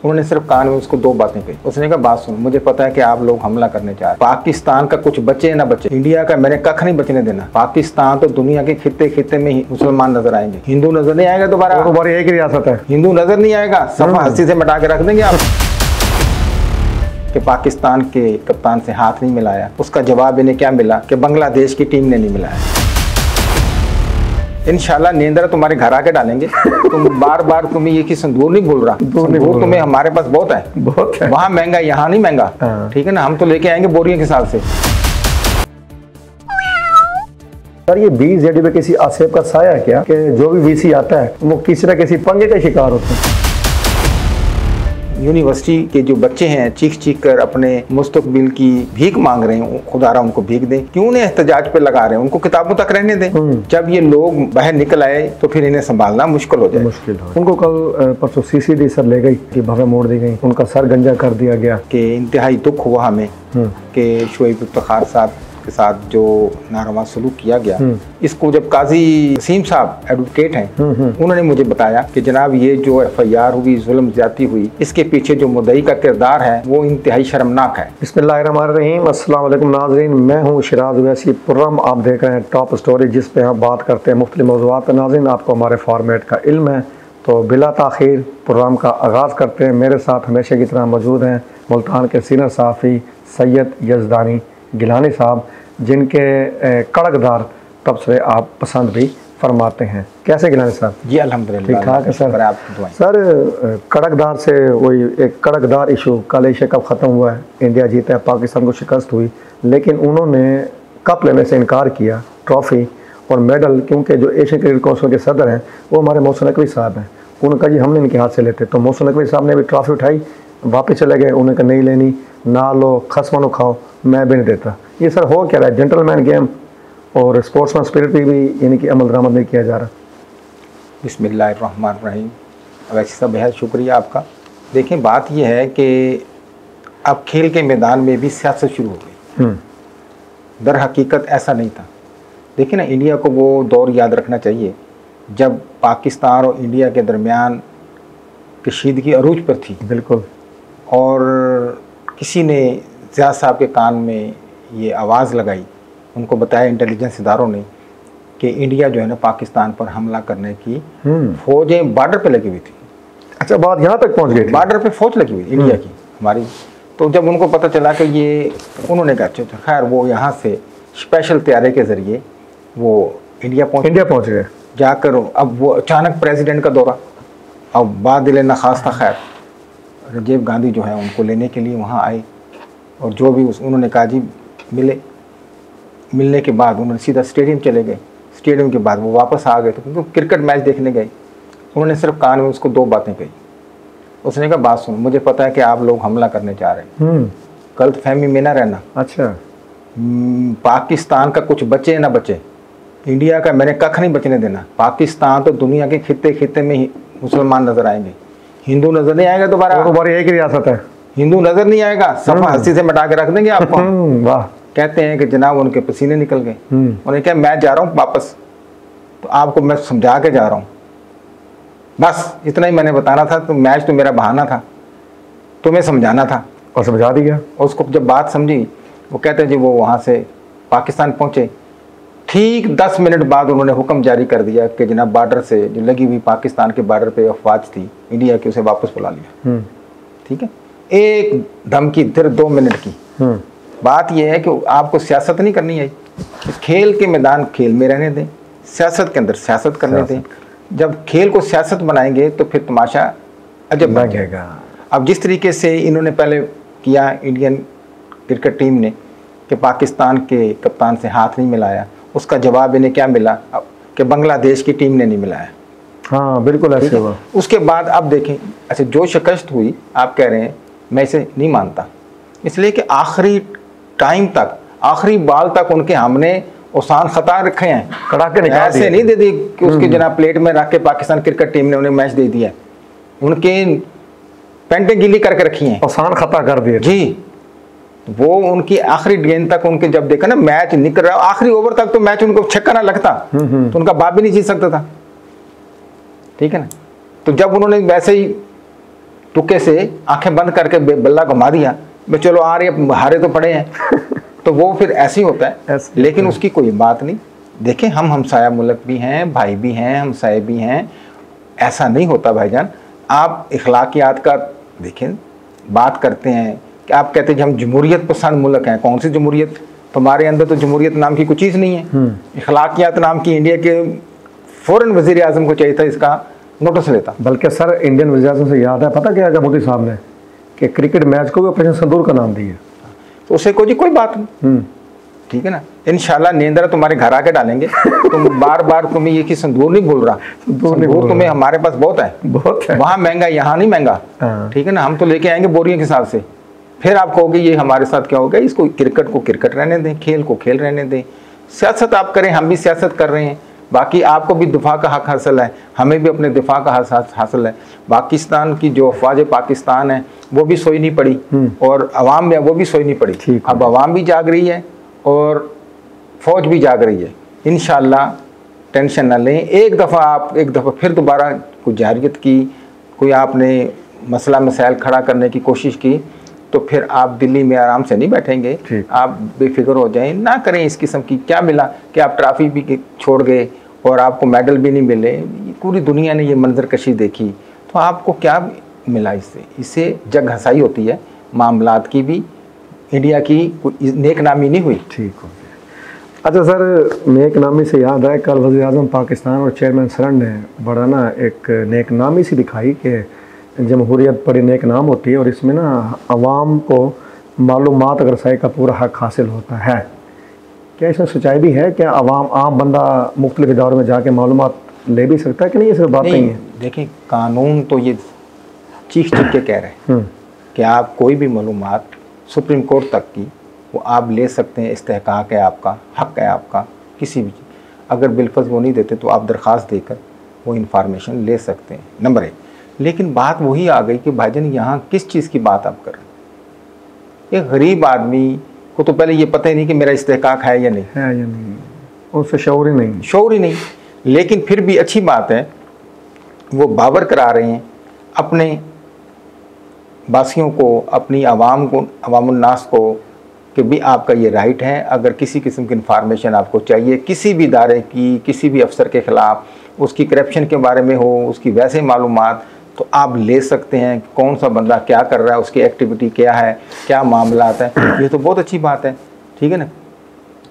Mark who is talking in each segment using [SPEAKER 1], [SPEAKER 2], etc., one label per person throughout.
[SPEAKER 1] उन्होंने सिर्फ कान में उसको दो बातें कही। उसने कहा बात सुन, मुझे पता है कि आप लोग हमला करने चाह रहे हैं, पाकिस्तान का कुछ बचे ना बचे, इंडिया का मैंने कख नहीं बचने देना। पाकिस्तान तो दुनिया के खित्ते खित्ते में ही मुसलमान नजर आएंगे, हिंदू नजर नहीं आएगा। दोबारा
[SPEAKER 2] एक रियासत है,
[SPEAKER 1] हिंदू नजर नहीं आएगा, सफा हस्ती से मिटा के रख देंगे आप। कि पाकिस्तान के कप्तान से हाथ नहीं मिलाया, उसका जवाब इन्हें क्या मिला कि बांग्लादेश की टीम ने नहीं मिलाया। इंशाल्लाह नींदर तुम्हारे घर आके डालेंगे। तुम बार बार तुम्हें ये कि संदूर नहीं भूल रहा, संदूर तुम्हें हमारे पास बहुत है, वहाँ महंगा, यहाँ नहीं महंगा, ठीक है ना। हम तो लेके आएंगे बोरियों के हिसाब से।
[SPEAKER 2] सर ये BJD पे किसी आसेब का साया है क्या कि जो भी VC आता है वो किसी न किसी पंगे का शिकार होते हैं?
[SPEAKER 1] यूनिवर्सिटी के जो बच्चे हैं चीख चीख कर अपने मुस्तकबिल की भीख मांग रहे हैं, खुदारा उनको भीख दें, क्यों उन्हें एहतजाज पे लगा रहे हैं, उनको किताबों तक रहने दें। जब ये लोग बाहर निकल आए तो फिर इन्हें संभालना मुश्किल हो जाए।
[SPEAKER 2] उनको कल परसों CCD सर ले गई कि भवें मोड़ दी गई, उनका सर गंजा कर दिया गया।
[SPEAKER 1] कि इंतहाई दुख हुआ हमें कि शोएब इफ्तिखार साहब के साथ जो नारवा सलूक किया गया। इसको जब काजी वसीम साहब एडवोकेट हैं, उन्होंने मुझे बताया कि जनाब ये जो FIR हुई, जुल्म ज्यादती हुई, इसके पीछे जो मुद्दई का किरदार है वो इंतहाई शर्मनाक है।
[SPEAKER 2] बिस्मिल्लाहिर्रहमानिर्रहीम, अस्सलाम वालेकुम नाज़रीन, मैं हूँ शिराज वैसी पुर्रम। आप देख रहे हैं टॉप स्टोरी, जिस पे हम बात करते हैं मुख्तलिफ मौज़ूआत पर। नाज़रीन आपको हमारे फॉर्मेट का इल्म है, तो बिला ताख़ीर प्रोग्राम का आगाज़ करते हैं। मेरे साथ हमेशा की तरह मौजूद हैं मुल्तान के सीनियर सहाफ़ी सैयद यज़दानी गिलानी साहब, जिनके कड़कदार तबसरे आप पसंद भी फरमाते हैं। कैसे गिलानी साहब?
[SPEAKER 1] जी अल्हम्दुलिल्लाह
[SPEAKER 2] ठीक ठाक है सर।
[SPEAKER 1] आप
[SPEAKER 2] सर कड़कदार से वही एक कड़कदार इशू, कल एशिया कप ख़त्म हुआ है, इंडिया जीता है, पाकिस्तान को शिकस्त हुई, लेकिन उन्होंने कप लेने से इनकार किया, ट्रॉफ़ी और मेडल, क्योंकि जो एशियन क्रिकेट काउंसिल के सदर हैं वो हमारे मोहसिन नकवी साहब हैं। उन्होंने कहा जी हमने इनके हाथ से लेते, तो मोहसिन नकवी साहब ने भी ट्रॉफ़ी उठाई, वापस चले गए। उन्होंने कहा नहीं लेनी, ना लो, खसमानो खाओ, मैं भी नहीं देता। ये सर हो क्या रहा है? जेंटलमैन गेम और स्पोर्ट्समैन स्पिरिट भी यानी कि अमल दरामद नहीं किया जा रहा।
[SPEAKER 1] बिस्मिल्लाहिर्रहमानिर्रहीम। वैसे सब बेहद शुक्रिया आपका। देखें बात यह है कि अब खेल के मैदान में भी सियासत शुरू हो गई। दर हकीकत ऐसा नहीं था। देखिए ना, इंडिया को वो दौर याद रखना चाहिए जब पाकिस्तान और इंडिया के दरमियान कशीदगी अरूज पर थी।
[SPEAKER 2] बिल्कुल।
[SPEAKER 1] और किसी ने ज़ियाद साहब के कान में ये आवाज़ लगाई, उनको बताया इंटेलिजेंस इदारों ने कि इंडिया जो है ना पाकिस्तान पर हमला करने की फौजें बॉर्डर पे लगी हुई थी।
[SPEAKER 2] अच्छा, बात यहाँ तक पहुँच गई?
[SPEAKER 1] बॉर्डर पे फौज लगी हुई इंडिया की हमारी। तो जब उनको पता चला कि ये, उन्होंने कहा अच्छा खैर, वो यहाँ से स्पेशल तैयारी के ज़रिए वो इंडिया पहुँच गए। जाकर अब वो अचानक प्रेसिडेंट का दौरा, अब बादिल नखास्ता खैर राजीव गांधी जो है उनको लेने के लिए वहाँ आए, और जो भी उन्होंने कहा जी मिलने के बाद उन्होंने सीधा स्टेडियम चले गए। स्टेडियम के बाद वो वापस आ गए, तो क्रिकेट मैच देखने गए। उन्होंने सिर्फ कान में उसको दो बातें कही। उसने कहा बात सुन, मुझे पता है कि आप लोग हमला करने जा रहे हैं, गलत फहमी में ना रहना।
[SPEAKER 2] अच्छा।
[SPEAKER 1] पाकिस्तान का कुछ बचे ना बचे, इंडिया का मैंने कख नहीं बचने देना। पाकिस्तान तो दुनिया के खित्ते खित्ते में ही मुसलमान नजर आएंगे, हिंदू नजर नहीं आएगा। दोबारा
[SPEAKER 2] एक रियासत है,
[SPEAKER 1] हिंदू नजर नहीं आएगा, सफा हस्ती से मिटा के रख देंगे आपको।
[SPEAKER 2] वाह।
[SPEAKER 1] कहते हैं कि जनाब उनके पसीने निकल गए। उन्हें क्या, मैं जा रहा हूँ वापस, तो आपको मैं समझा के जा रहा हूँ, बस इतना ही मैंने बताना था। तो मैच तो मेरा बहाना था, तुम्हें समझाना था,
[SPEAKER 2] और समझा दिया।
[SPEAKER 1] और उसको जब बात समझी, वो कहते हैं जी वो वहाँ से पाकिस्तान पहुँचे, ठीक 10 मिनट बाद उन्होंने हुक्म जारी कर दिया कि जनाब बॉर्डर से जो लगी हुई पाकिस्तान के बॉर्डर पे अफवाज थी इंडिया की, उसे वापस बुला लिया। ठीक है, एक धमकी फिर 2 मिनट की। बात यह है कि आपको सियासत नहीं करनी है, खेल के मैदान खेल में रहने दें, सियासत के अंदर सियासत करने दें। जब खेल को सियासत बनाएंगे तो फिर तमाशा अजब बन जाएगा। अब जिस तरीके से इन्होंने पहले किया इंडियन क्रिकेट टीम ने कि पाकिस्तान के कप्तान से हाथ नहीं मिलाया, उसका जवाब इन्हें क्या मिला कि बांग्लादेश की टीम ने नहीं मिलाया।
[SPEAKER 2] हाँ बिल्कुल ऐसे हुआ।
[SPEAKER 1] उसके बाद अब देखें, अच्छा जो शिकस्त हुई आप कह रहे हैं, मैं इसे नहीं मानता, इसलिए कि आखिरी टाइम तक, आखिरी बाल तक उनके हमने औसान खता रखे हैं,
[SPEAKER 2] कड़ाके निकाल दिए।
[SPEAKER 1] ऐसे नहीं दे दी कि उसके जनाब प्लेट में रख के पाकिस्तान क्रिकेट टीम ने उन्हें मैच दे दिया। उनके पेंटें गिली करके रखी हैं,
[SPEAKER 2] औसान खता कर दिए
[SPEAKER 1] जी। वो उनकी आखिरी गेंद तक उनके, जब देखा ना मैच निकल रहा, आखिरी ओवर तक तो मैच उनको छक्का ना लगता तो उनका बाप भी नहीं जीत सकता था। ठीक है ना। तो जब उन्होंने वैसे ही तुक्के से आंखें बंद करके बल्ला घुमा दिया, मैं चलो आ रहे हारे तो पड़े हैं तो वो फिर ऐसे ही होता है। लेकिन उसकी कोई बात नहीं। देखें, हम हमसाया मुल्क भी हैं, भाई भी हैं, हमसाए भी हैं, ऐसा नहीं होता भाईजान। आप इखलाकियात का देखें, बात करते हैं कि आप कहते हैं कि हम जमहूरियत पसंद मुल्क हैं। कौन सी जमहूरियत? तुम्हारे अंदर तो जमहूरियत नाम की कोई चीज़ नहीं है। इखलाकियात नाम की इंडिया के फ़ौरन वज़ीर आज़म को चाहिए था इसका नोटिस लेता।
[SPEAKER 2] बल्कि सर इंडियन वज़ीर आज़म से याद है, पता क्या है मोदी साहब ने, कि क्रिकेट मैच को भी ऑपरेशन सिंदूर का नाम दिया।
[SPEAKER 1] तो उसे कोई बात नहीं, ठीक है ना। इंशाल्लाह नींदरा तुम्हारे घर आके डालेंगे। तुम बार बार तुम्हें ये कि संदूर नहीं भूल रहा, संदूर तुम्हें हमारे पास बहुत है, वहाँ महंगा, यहाँ नहीं महंगा, ठीक है ना। हम तो लेके आएंगे बोरियों के हिसाब से। फिर आप कहोगे ये हमारे साथ क्या हो गया, इसको क्रिकेट को क्रिकेट रहने दें, खेल को खेल रहने दें, सियासत आप करें, हम भी सियासत कर रहे हैं। बाकी आपको भी दिफा का हक हासिल है, हमें भी अपने दिफा का हक हासिल है। पाकिस्तान की जो अफवाज पाकिस्तान है वो भी सोई नहीं पड़ी और अवाम में वो भी सोई नहीं पड़ी। अब अवाम भी जाग रही है और फौज भी जाग रही है। इंशाल्लाह टेंशन ना लें। एक दफ़ा फिर दोबारा कोई जारियत की, कोई आपने मसला मसाइल खड़ा करने की कोशिश की तो फिर आप दिल्ली में आराम से नहीं बैठेंगे। आप बेफिक्र हो जाएं, ना करें इस किस्म की। क्या मिला कि आप ट्रॉफी भी छोड़ गए और आपको मेडल भी नहीं मिले। पूरी दुनिया ने ये मंजर कशी देखी, तो आपको क्या मिला इससे? इससे जग हंसाई होती है। मामलात की भी इंडिया की कोई नेक नामी नहीं हुई।
[SPEAKER 2] ठीक हो गया। अच्छा सर, नेक नामी से याद आया, कल वज़ीर आज़म पाकिस्तान और चेयरमैन सरन ने बड़ा ना एक नेक नामी सी दिखाई कि जमहूरियत बड़ी नेक नाम होती है और इसमें ना अवाम को मालूमात रसाई का पूरा हक हासिल होता है। क्या इसमें सच्चाई भी है? क्या अवाम आम बंदा मुख्तलिफ इदारों में जाके मालूमात ले भी सकता है कि नहीं? ये सिर्फ बात नहीं है।
[SPEAKER 1] देखिए, कानून तो ये चीख के कह रहे हैं कि आप कोई भी मालूमात सुप्रीम कोर्ट तक की वो आप ले सकते हैं। इस्तेहकाक है आपका, हक है आपका किसी भी। अगर बिलफर्ज वो नहीं देते तो आप दरख्वास्त देकर वो इंफॉर्मेशन ले सकते हैं, नंबर 1। लेकिन बात वही आ गई कि भाईजान यहाँ किस चीज़ की बात आप कर रहे हैं। एक गरीब आदमी को तो पहले ये पता ही नहीं कि मेरा इस्तेहकाक है या नहीं,
[SPEAKER 2] उससे शऊर ही नहीं।
[SPEAKER 1] लेकिन फिर भी अच्छी बात है, वो बावर करा रहे हैं अपने बासियों को, अपनी आवाम को, अवामुन्नास को कि भी आपका ये राइट है। अगर किसी किस्म की इंफॉर्मेशन आपको चाहिए किसी भी इदारे की, किसी भी अफसर के ख़िलाफ़, उसकी करप्शन के बारे में हो, उसकी वैसे मालूमात, तो आप ले सकते हैं। कौन सा बंदा क्या कर रहा है, उसकी एक्टिविटी क्या है, क्या मामलात है, ये तो बहुत अच्छी बात है, ठीक है ना।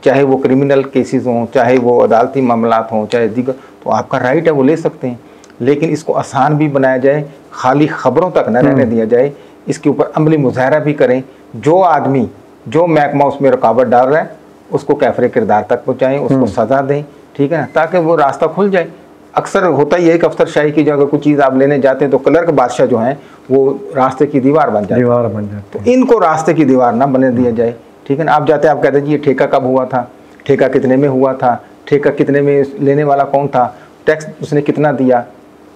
[SPEAKER 1] चाहे वो क्रिमिनल केसेस हों, चाहे वो अदालती मामलात हों, चाहे दीगर, तो आपका राइट है, वो ले सकते हैं। लेकिन इसको आसान भी बनाया जाए, खाली ख़बरों तक न रहने दिया जाए, इसके ऊपर अमली मुजाहरा भी करें। जो आदमी, जो महकमा उसमें रुकावट डाल रहा है उसको कैफरे किरदार तक पहुँचाएँ, उसको सज़ा दें, ठीक है ना, ताकि वो रास्ता खुल जाए। अक्सर होता ही है कि अफसरशाही की जगह कुछ चीज़ आप लेने जाते हैं तो क्लर्क बादशाह जो हैं वो रास्ते की दीवार बन जाते हैं। तो इनको रास्ते की दीवार ना बनने दिया जाए, ठीक है ना। आप जाते हैं, आप कहते हैं जी ये ठेका कब हुआ था, ठेका कितने में हुआ था, ठेका कितने में, लेने वाला कौन था, टैक्स उसने कितना दिया,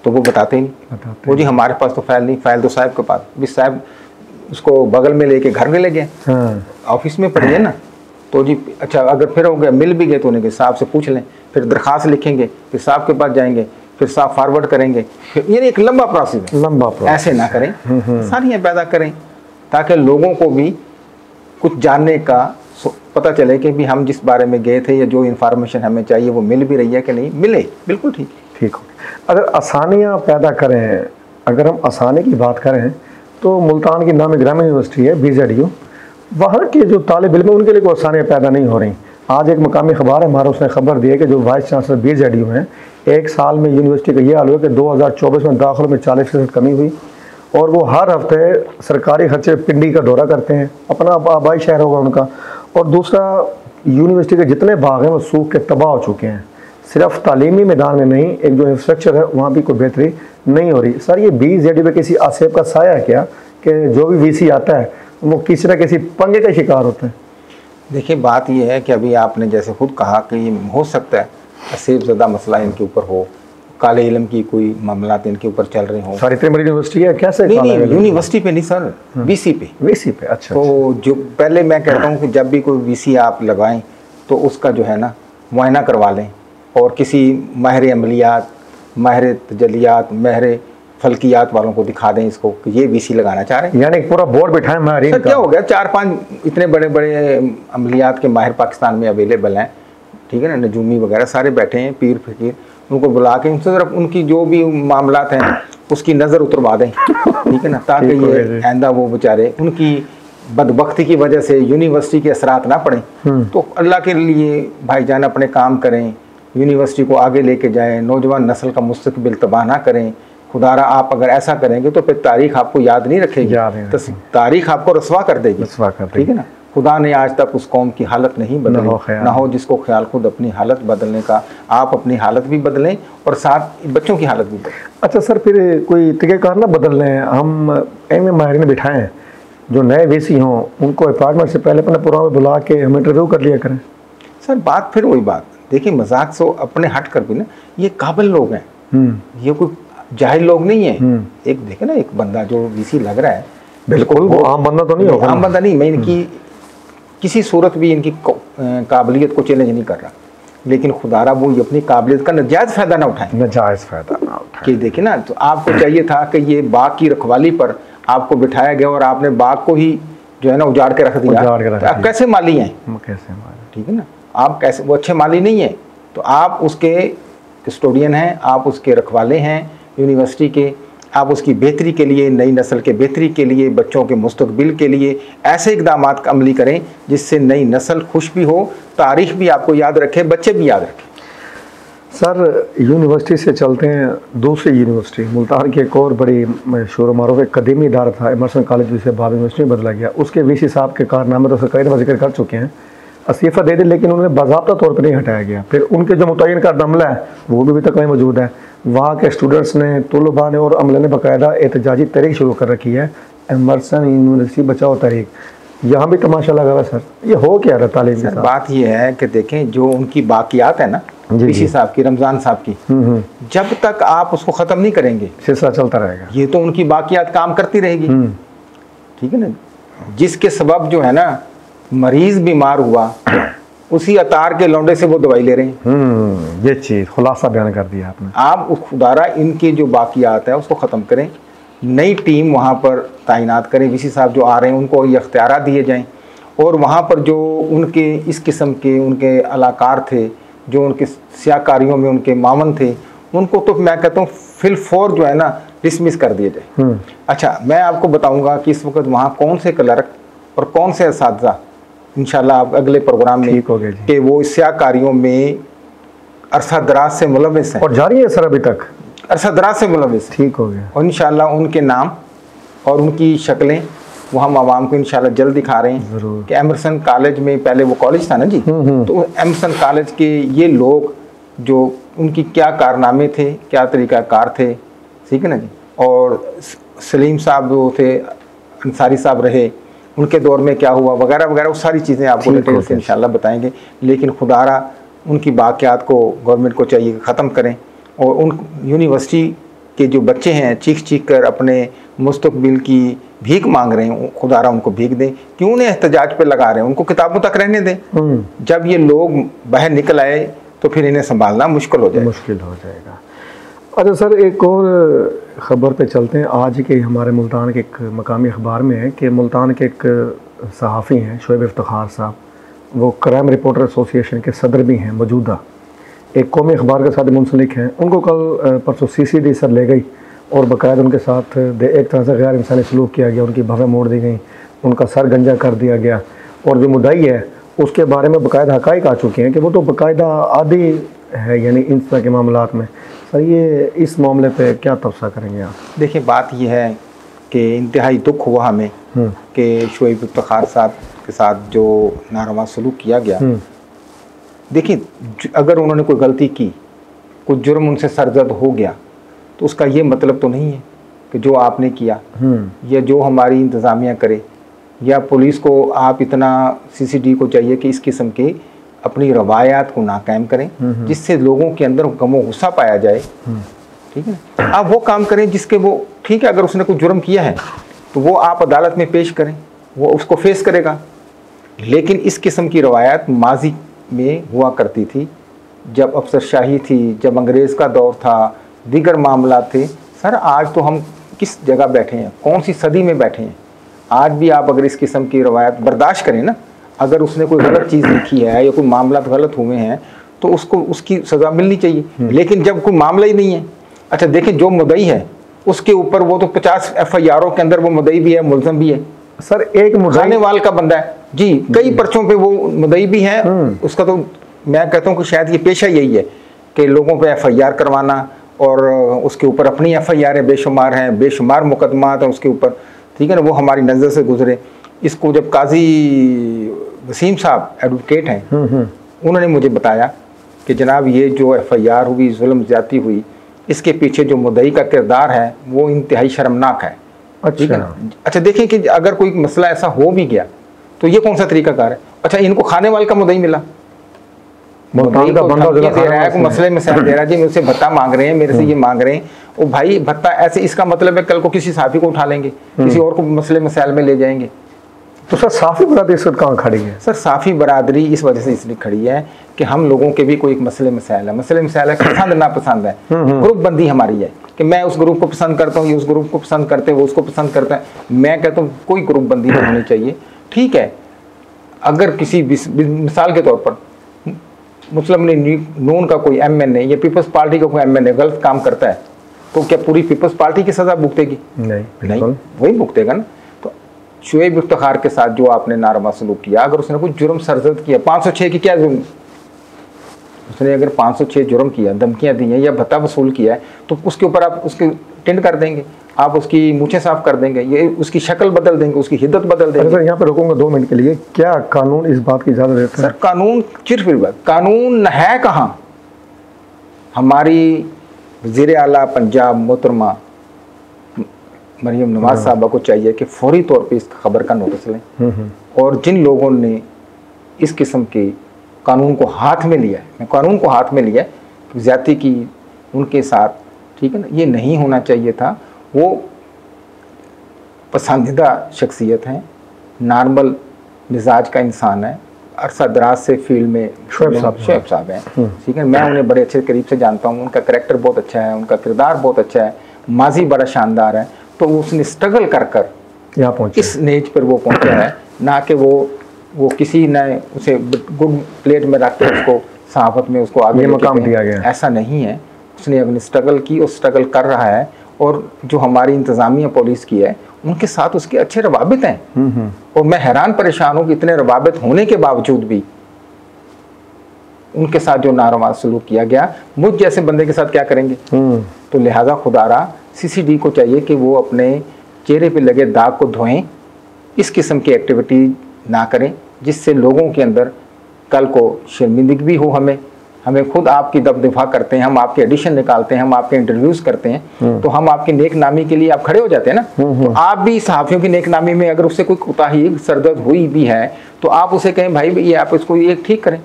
[SPEAKER 1] तो वो बताते ही नहीं। वो जी हमारे पास तो फाइल नहीं, फाइल तो साहब के पास भी, साहब उसको बगल में लेके घर में ले गए, ऑफिस में पड़ी है ना, तो जी अच्छा अगर फिर हो गया, मिल भी गए तो उन्हें साहब से पूछ लें, फिर दरख्वास्त लिखेंगे, फिर साहब के पास जाएंगे, फिर साहब फॉरवर्ड करेंगे, फिर ये एक लंबा प्रोसेस है। ऐसे ना करें, सारियाँ पैदा करें ताकि लोगों को भी कुछ जानने का पता चले कि भी हम जिस बारे में गए थे या जो इन्फॉर्मेशन हमें चाहिए वो मिल भी रही है कि नहीं। मिले, बिल्कुल ठीक
[SPEAKER 2] हो। अगर आसानियाँ पैदा करें, अगर हम आसानी की बात करें तो मुल्तान की नामी ग्रामीण यूनिवर्सिटी है BZU, वहाँ के जो तालिब इल्म उनके लिए कोई आसानियाँ पैदा नहीं हो रही। आज एक मकामी अखबार है हमारा, उसने खबर दी है कि जो वाइस चांसलर BZU हैं, एक साल में यूनिवर्सिटी का ये हाल हुआ कि 2024 में दाखिलों में 40% कमी हुई और वो हर हफ्ते सरकारी खर्चे पिंडी का दौरा करते हैं, अपना आबाई शहर होगा उनका। और दूसरा, यूनिवर्सिटी के जितने बाग हैं वो सूख के तबाह हो चुके हैं। सिर्फ तालीमी मैदान में नहीं, एक जो इंफ्रास्ट्रक्चर है वहाँ भी कोई बेहतरी नहीं हो रही। सर ये BZU पे किसी आसेब का साया है क्या कि जो भी VC आता है वो किसी न किसी पंगे का शिकार होता है?
[SPEAKER 1] देखिए, बात यह है कि अभी आपने जैसे खुद कहा कि ये हो सकता है असेब ज़्यादा मसला इनके ऊपर हो, काले इल्म की कोई मामला इनके ऊपर चल रहे हों।
[SPEAKER 2] सारी इतनी बड़ी यूनिवर्सिटी है, कैसे?
[SPEAKER 1] नहीं, यूनिवर्सिटी पे नहीं सर, VC पे।
[SPEAKER 2] अच्छा।
[SPEAKER 1] तो जो पहले मैं कहता हूँ कि जब भी कोई VC आप लगाएं तो उसका जो है ना मुआयना करवा लें और किसी माहिर अमलियात, माहिर तजलियात, माहिर फल्कियात वालों को दिखा दें इसको कि ये वीसी लगाना चाह रहे हैं।
[SPEAKER 2] यानी पूरा बोर्ड बिठाएं माहिरीन
[SPEAKER 1] सर क्या हो गया, 4-5 इतने बड़े बड़े अमलियात के माहिर पाकिस्तान में अवेलेबल हैं, ठीक है ना, नजूमी वगैरह सारे बैठे हैं, पीर फकीर, उनको बुला के उनसे ज़रा उनकी जो भी मामलात हैं उसकी नज़र उतरवा दें, ठीक है ना, ताकि ये आइंदा वो बेचारे उनकी बदबख्ती की वजह से यूनिवर्सिटी के असरात ना पड़ें। तो अल्लाह के लिए भाईजान अपने काम करें, यूनिवर्सिटी को आगे लेके जाएं, नौजवान नस्ल का मुस्तकबिल तबाह ना करें। खुदारा आप अगर ऐसा करेंगे तो फिर तारीख आपको याद नहीं रखेगी, तो तारीख आपको रसवा कर देगी, ठीक है ना। खुदा ने आज तक उस कौम की हालत नहीं बदली, ना हो जिसको ख्याल खुद अपनी हालत बदलने का। आप अपनी हालत भी बदलें और साथ बच्चों की हालत भी बदलें।
[SPEAKER 2] अच्छा सर, फिर कोई तरीक़ाकार ना बदल लें, हम में माहिरीन बिठाएं जो नए वीसी हों, उनको अपार्टमेंट से पहले अपने पुराने बुला के हम इंटरव्यू कर लिया करें।
[SPEAKER 1] सर बात फिर वही बात, देखिए मजाक से अपने हट कर भी ना, ये काबिल लोग हैं, ये कोई जाहिल लोग नहीं है। एक देखे ना, एक बंदा जो वीसी लग रहा है,
[SPEAKER 2] बिल्कुल वो आम बंदा तो नहीं होगा,
[SPEAKER 1] आम बंदा नहीं। मैं इनकी किसी सूरत भी इनकी काबिलियत को चैलेंज नहीं कर रहा, लेकिन खुदारा वो अपनी काबिलियत का नाजायज़ फ़ायदा ना उठाएं,
[SPEAKER 2] नाजायज़ फ़ायदा ना उठाएं।
[SPEAKER 1] कि देखिए ना, तो आपको चाहिए था कि ये बाग की रखवाली पर आपको बिठाया गया और आपने बाग को ही जो है ना उजाड़ के रख दिया। तो आप कैसे माली हैं,
[SPEAKER 2] कैसे माली,
[SPEAKER 1] ठीक है ना, आप कैसे, वो अच्छे माली नहीं है, तो आप उसके कस्टोडियन हैं, आप उसके रखवाले हैं यूनिवर्सिटी के, आप उसकी बेहतरी के लिए, नई नस्ल के बेहतरी के लिए, बच्चों के मुस्तकबिल के लिए ऐसे इक़दाम का अमली करें जिससे नई नस्ल खुश भी हो, तारीख़ भी आपको याद रखे, बच्चे भी याद रखें।
[SPEAKER 2] सर यूनिवर्सिटी से चलते हैं दूसरी यूनिवर्सिटी, मुल्तान की एक और बड़ी मशहूर मारूफ एक कदीमी इदारा था एमर्सन कॉलेज, जिसे बाद यूनिवर्सिटी में बदला गया। उसके वीसी साहब के कारनामे तो सरकारी में जिक्र कर चुके हैं, इस्तीफ़ा दे दे, लेकिन उन्हें बाज़ाब्ता तौर पर नहीं हटाया गया। फिर उनके जो मुतय्यन का अमला है वो भी अभी तक वहीं मौजूद है। वहाँ के स्टूडेंट्स ने, तुलबा ने और अमले ने बाकायदा एहतजाजी तहरीक शुरू कर रखी है, एमर्सन यूनिवर्सिटी बचाओ तहरीक। यहाँ भी तमाशा लगा हुआ। सर ये हो क्या रहा तालीम के साथ?
[SPEAKER 1] बात ये है कि देखें, जो उनकी बाकियात है ना पीसी साहब की, रमज़ान साहब की, जब तक आप उसको ख़त्म नहीं करेंगे
[SPEAKER 2] सिलसिला चलता रहेगा,
[SPEAKER 1] ये तो उनकी बाकियात काम करती रहेगी, ठीक है ना। जिसके सबब जो है ना मरीज बीमार हुआ, उसी अतार के लौंडे से वो दवाई ले रहे हैं।
[SPEAKER 2] ये चीज़ खुलासा बयान कर दिया आपने।
[SPEAKER 1] आप उस खुदारा इनकी जो बाकियात है उसको ख़त्म करें, नई टीम वहाँ पर तैनात करें, वीसी साहब जो आ रहे हैं उनको ये अख्तियारात दिए जाएं, और वहाँ पर जो उनके इस किस्म के उनके अलाकार थे, जो उनके सियाकारियों में उनके मामन थे, उनको तो मैं कहता हूँ फिलफौर जो है ना डिसमिस कर दिए जाए। अच्छा, मैं आपको बताऊँगा कि इस वक्त वहाँ कौन से क्लर्क और कौन से असातिज़ा, इंशाल्लाह आप अगले प्रोग्राम में, कि वो सियाकारियों में अरसा दराज से मुलविस हैं
[SPEAKER 2] और जारी है सर अभी तक,
[SPEAKER 1] अरसा दराज से मुलविस।
[SPEAKER 2] ठीक हो गया,
[SPEAKER 1] और इंशाल्लाह उनके नाम और उनकी शक्लें वो हम आवाम को इंशाल्लाह जल्द दिखा रहे हैं कि एमर्सन कॉलेज में, पहले वो कॉलेज था ना जी, तो एमर्सन कॉलेज के ये लोग जो उनकी क्या कारनामे थे, क्या तरीक़ाकार थे, ठीक है ना जी। और सलीम साहब जो थे, अंसारी साहब रहे, उनके दौर में क्या हुआ वगैरह वगैरह, वो सारी चीज़ें आपको डिटेल से इंशाल्लाह बताएंगे। लेकिन खुदारा उनकी बाक़ियात को गवर्नमेंट को चाहिए कि ख़त्म करें, और उन यूनिवर्सिटी के जो बच्चे हैं चीख चीख कर अपने मुस्तकबिल की भीख मांग रहे हैं, खुदारा उनको भीख दें, क्यों उन्हें एहतजाज पे लगा रहे हैं, उनको किताबों तक रहने दें। जब ये लोग बाहर निकल आए तो फिर इन्हें संभालना मुश्किल हो
[SPEAKER 2] जाएगा। अच्छा सर, एक और ख़बर पे चलते हैं। आज के हमारे मुल्तान के एक मकामी अखबार में है कि मुल्तान के एक सहाफ़ी हैं शोएब इफ्तिखार साहब, वो क्राइम रिपोर्टर एसोसिएशन के सदर भी हैं, मौजूदा एक कौमी अखबार के साथ मुंसलिक हैं। उनको कल परसों CCD सर ले गई और बाकायदा उनके साथ एक तरह से गैर इंसानी सलूक किया गया, उनकी भवें मोड़ दी गई, उनका सर गंजा कर दिया गया, और जो मुद्दाई है उसके बारे में बाकायदा हक़ाइक़ आ चुके हैं कि वो तो बाकायदा आदी है, यानी इन तरह के मामलात में। सर ये इस मामले पे क्या तबसरा करेंगे आप?
[SPEAKER 1] देखिए, बात यह है कि इंतहाई दुख हुआ हमें कि शोएब इफ्तिखार साहब के साथ जो नारवा सलूक किया गया। देखिए, अगर उन्होंने कोई गलती की, कुछ जुर्म उनसे सरजद हो गया, तो उसका ये मतलब तो नहीं है कि जो आपने किया या जो हमारी इंतज़ामिया करे या पुलिस को आप इतना CCD को चाहिए कि इस किस्म के अपनी रवायात को नाकायम करें जिससे लोगों के अंदर गमो गुस्सा पाया जाए, ठीक है। आप वो काम करें जिसके वो, ठीक है, अगर उसने कोई जुर्म किया है तो वो आप अदालत में पेश करें, वो उसको फेस करेगा। लेकिन इस किस्म की रवायात माजी में हुआ करती थी, जब अफसरशाही थी, जब अंग्रेज़ का दौर था, दीगर मामला थे, सर आज तो हम किस जगह बैठे हैं, कौन सी सदी में बैठे हैं। आज भी आप अगर इस किस्म की रवायत बर्दाश्त करें ना, अगर उसने कोई गलत चीज़ लिखी है या कोई मामला गलत हुए हैं तो उसको उसकी सज़ा मिलनी चाहिए। लेकिन जब कोई मामला ही नहीं है, अच्छा देखें जो मुद्दई है उसके ऊपर वो तो 50 FIRों के अंदर वो मुद्दई भी है, मुलज़म भी है।
[SPEAKER 2] सर एक
[SPEAKER 1] खाने वाल का बंदा है जी, कई पर्चों पे वो मुद्दई भी है। उसका तो मैं कहता हूँ कि शायद ये पेशा यही है कि लोगों पे FIR करवाना, और उसके ऊपर अपनी FIR बेशुमार हैं, बेशुमार मुकदमात हैं उसके ऊपर, ठीक है ना, वो हमारी नज़र से गुजरे। इसको जब काजी वसीम साहब एडवोकेट हैं, उन्होंने मुझे बताया कि जनाब ये जो FIR हुई, जुल्म ज्यादती हुई, इसके पीछे जो मुद्दई का किरदार है वो इंतहाई शर्मनाक है। ठीक है ना। अच्छा देखें कि अगर कोई मसला ऐसा हो भी गया तो ये कौन सा तरीकाकार है। अच्छा इनको खाने वाले का मुद्दई मिला, मुद्दई को धमकी दे रहा है, कोई मसले में साथ दे रहा है, जी मुझसे भत्ता मांग रहे हैं, मेरे से ये मांग रहे हैं, ओ भाई भत्ता ऐसे, इसका मतलब है कल को किसी साफी को उठा लेंगे, किसी और को मसले मसाइल में ले जाएंगे।
[SPEAKER 2] तो सर साफी बरादरी इस वक्त कहाँ खड़ी है?
[SPEAKER 1] सर साफी बरादरी इस वजह से इसलिए खड़ी है कि हम लोगों के भी कोई एक मसले मसाइल है, मसले मसाइल है, पसंद नापसंद है, ग्रुप बंदी हमारी है कि मैं उस ग्रुप को पसंद करता हूँ, ये उस ग्रुप को पसंद करते हैं, वो उसको पसंद करता है। मैं कहता हूँ कोई ग्रुप बंदी नहीं होनी चाहिए। ठीक है, अगर किसी मिसाल के तौर पर मुस्लिम नून का कोई MNA या पीपल्स पार्टी का कोई MNA गलत काम करता है तो क्या पूरी पीपल्स पार्टी की सजा भुगतेगी? नहीं, वही भुगतेगा ना। तो शुएब इफ्तिखार के साथ जो आपने नारमा सलूक किया, अगर उसने कोई जुर्म सरजद किया, 506 की क्या जुर्म, उसने अगर 506 जुर्म किया, धमकियां दी हैं या भत्ता वसूल किया है, तो उसके ऊपर आप उसके टेंड कर देंगे, आप उसकी मूछें साफ कर देंगे, ये उसकी शक्ल बदल देंगे, उसकी हिद्दत बदल देंगे।
[SPEAKER 2] सर यहाँ पे रुकूंगा 2 मिनट के लिए, क्या कानून इस बात की इजाजत देता है?
[SPEAKER 1] सर कानून कानून है कहाँ? हमारी वज़ीर आला पंजाब मोहतरमा मरियम नवाज साहबा को चाहिए कि फौरी तौर पे इस खबर का नोटिस लें, और जिन लोगों ने इस किस्म के कानून को हाथ में लिया है, मैं कानून को हाथ में लिया है, तो ज्यादती की उनके साथ, ठीक है ना, ये नहीं होना चाहिए था। वो पसंदीदा शख्सियत हैं, नॉर्मल मिजाज का इंसान है, अरसा दराज से फील्ड में शुएब साहब हैं, ठीक है, मैं उन्हें बड़े अच्छे करीब से जानता हूँ, उनका करैक्टर बहुत अच्छा है, उनका किरदार बहुत अच्छा है, माजी बड़ा शानदार है। तो उसने स्ट्रगल कर
[SPEAKER 2] यहाँ पहुँचे,
[SPEAKER 1] इस नेज पर वो पहुँचा है, ना कि वो किसी ने उसे गुड प्लेट में रख के उसको सहाफत में उसको आगे
[SPEAKER 2] मकाम दिया गया,
[SPEAKER 1] ऐसा नहीं है। उसने अपनी स्ट्रगल की और स्ट्रगल कर रहा है, और जो हमारी इंतज़ामिया पुलिस की है उनके साथ उसके अच्छे रवाबित हैं। और मैं हैरान परेशान हूँ कि इतने रवाबित होने के बावजूद भी उनके साथ जो नारवा सलूक किया गया, मुझ जैसे बंदे के साथ क्या करेंगे। तो लिहाजा खुदारा CCD को चाहिए कि वो अपने चेहरे पे लगे दाग को धोएं, इस किस्म की एक्टिविटी ना करें जिससे लोगों के अंदर कल को शर्मिंदगी भी हो। हमें खुद आपकी दबदफा करते हैं, हम आपके एडिशन निकालते हैं, हम आपके इंटरव्यूज करते हैं, तो हम आपकी नेक नामी के लिए आप खड़े हो जाते हैं ना। तो आप भी सहाफियों की नेक नामी में अगर उससे कोई कोताही सरदर्द हुई भी है तो आप उसे कहें भाई ये आप इसको ये ठीक करें,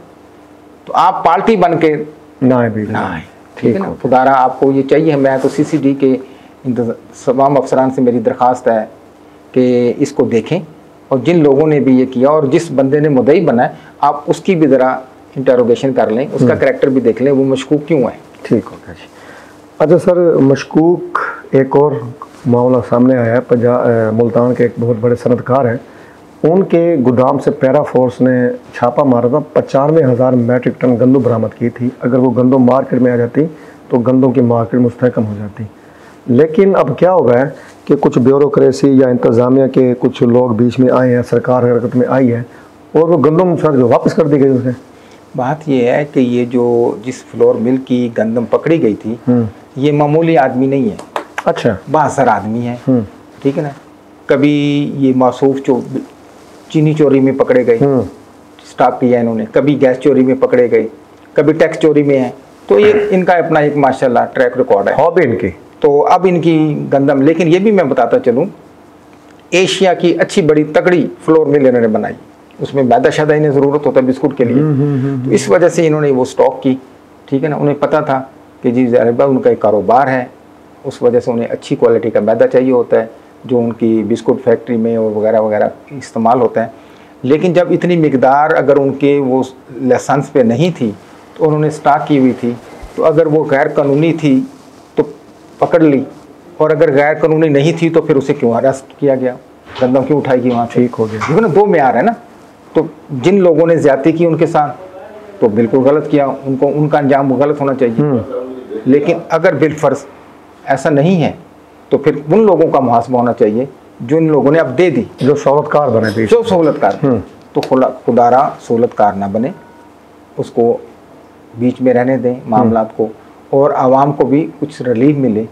[SPEAKER 1] तो आप पार्टी बन के ना ठीक है ना। खुदारा आपको ये चाहिए। मैं तो CCD के तमाम अफसरान से मेरी दरख्वास्त है कि इसको देखें, और जिन लोगों ने भी ये किया और जिस बंदे ने मुद्दई बना है आप उसकी भी ज़रा इंटरोगेशन कर लें, उसका करैक्टर भी देख लें, वो मशकूक क्यों है।
[SPEAKER 2] ठीक हो गया जी। अच्छा सर, मशकूक एक और मामला सामने आया है। मुल्तान के एक बहुत बड़े सनतकार हैं, उनके गोदाम से पैरा फोर्स ने छापा मारा था, 95,000 मैट्रिक टन गंदम बरामद की थी। अगर वो गंदम मार्केट में आ जाती तो गंदम की मार्केट मुस्तहकम हो जाती। लेकिन अब क्या हो गया है कि कुछ ब्यूरोक्रेसी या इंतज़ामिया के कुछ लोग बीच में आए हैं, सरकार हरकत में आई है, और वो गंदम सर जो वापस कर दी गई उसे।
[SPEAKER 1] बात यह है कि ये जो जिस फ्लोर मिल की गंदम पकड़ी गई थी, ये मामूली आदमी नहीं है।
[SPEAKER 2] अच्छा,
[SPEAKER 1] बासर आदमी है, ठीक है ना। कभी ये मासूफ चीनी चोरी में पकड़े गए, स्टॉक किया इन्होंने, कभी गैस चोरी में पकड़े गए, कभी टैक्स चोरी में है। तो ये इनका अपना एक माशाल्लाह ट्रैक रिकॉर्ड है, हॉबी इनकी। तो अब इनकी गंदम, लेकिन ये भी मैं बताता चलूँ, एशिया की अच्छी बड़ी तगड़ी फ्लोर मिल इन्होंने बनाई, उसमें मैदा शादा इन्हें ज़रूरत होता है बिस्कुट के लिए, तो इस वजह से इन्होंने वो स्टॉक की, ठीक है ना। उन्हें पता था कि जी ज़ाहिर उनका एक कारोबार है, उस वजह से उन्हें अच्छी क्वालिटी का मैदा चाहिए होता है जो उनकी बिस्कुट फैक्ट्री में और वगैरह वगैरह इस्तेमाल होता है। लेकिन जब इतनी मिकदार अगर उनके वो लाइसेंस पे नहीं थी तो उन्होंने स्टॉक की हुई थी, तो अगर वो गैर कानूनी थी तो पकड़ ली, और अगर गैर कानूनी नहीं थी तो फिर उसे क्यों अरेस्ट किया गया, कदम क्यों उठाई गई वहाँ से?
[SPEAKER 2] ठीक हो गया।
[SPEAKER 1] देखो ना, दो म्यार है ना। तो जिन लोगों ने ज्यादती की उनके साथ तो बिल्कुल गलत किया, उनको उनका अंजाम गलत होना चाहिए। लेकिन अगर बिलफर्ज ऐसा नहीं है तो फिर उन लोगों का मुहासबा होना चाहिए जो इन लोगों ने अब दे दी,
[SPEAKER 2] जो सहूलतकार बने थे,
[SPEAKER 1] जो सहूलतकार। तो खुदारा सहूलतकार ना बने, उसको बीच में रहने दें मामलात को, और आवाम को भी कुछ रिलीफ मिले,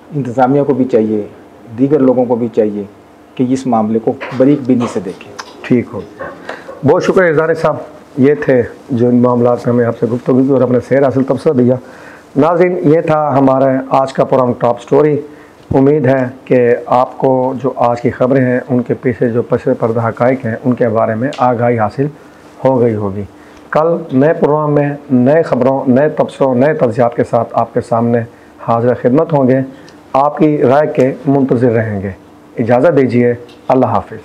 [SPEAKER 1] इंतज़ामिया को भी चाहिए, दीगर लोगों को भी चाहिए कि इस मामले को बरीक बीनी से देखें।
[SPEAKER 2] ठीक हो। बहुत शुक्रिया इज़हार साहब, ये थे जो इन मामला में हमें आपसे गुफ्तगू की और अपने सैर हासिल तबसरा दिया। नाज़रीन, ये था हमारा आज का प्रोग्राम टॉप स्टोरी। उम्मीद है कि आपको जो आज की ख़बरें हैं उनके पीछे जो पश्चिम पर्दा हक़ाइक़ हैं उनके बारे में आगाही हासिल हो गई होगी। कल नए प्रोग्राम में नए ख़बरों, नए तबसरों, नए तज्ज़ियात के साथ आपके सामने हाज़िर खिदमत होंगे। आपकी राय के मुंतज़िर रहेंगे। इजाज़त दीजिए। अल्लाह हाफ़िज़।